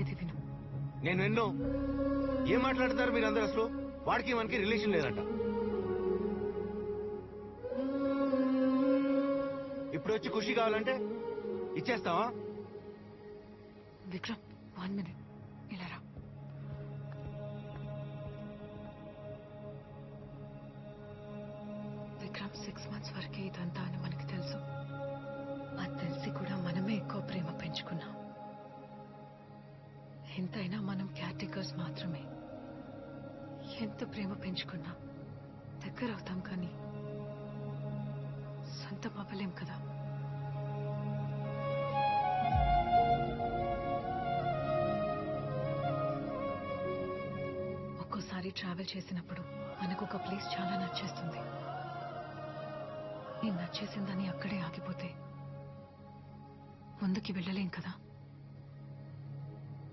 ఇది విను. నేను విన్నో ఏం మాట్లాడుతున్నారు మీరు అందరు? అసలు వాడికి మనకి రిలేషన్ లేదంట. ఇప్పుడు వచ్చి ఖుషి కావాలంటే ఇచ్చేస్తావా? విక్రమ్ 1 minute ఇలా రా. విక్రమ్ 6 months వరకే ఇదంతా అని మనకి తెలుసు. అది తెలిసి కూడా మనమే ఎక్కువ ప్రేమ పెంచుకున్నాం. ఎంతైనా మనం కేర్ టేకర్స్ మాత్రమే. ఎంత ప్రేమ పెంచుకున్నా దగ్గర అవుతాం కానీ సొంతం అవ్వలేం కదా. ఒక్కోసారి ట్రావెల్ చేసినప్పుడు మనకు ఒక ప్లేస్ చాలా నచ్చేస్తుంది. నేను నచ్చేసిందని అక్కడే ఆగిపోతే ముందుకి వెళ్ళలేం కదా.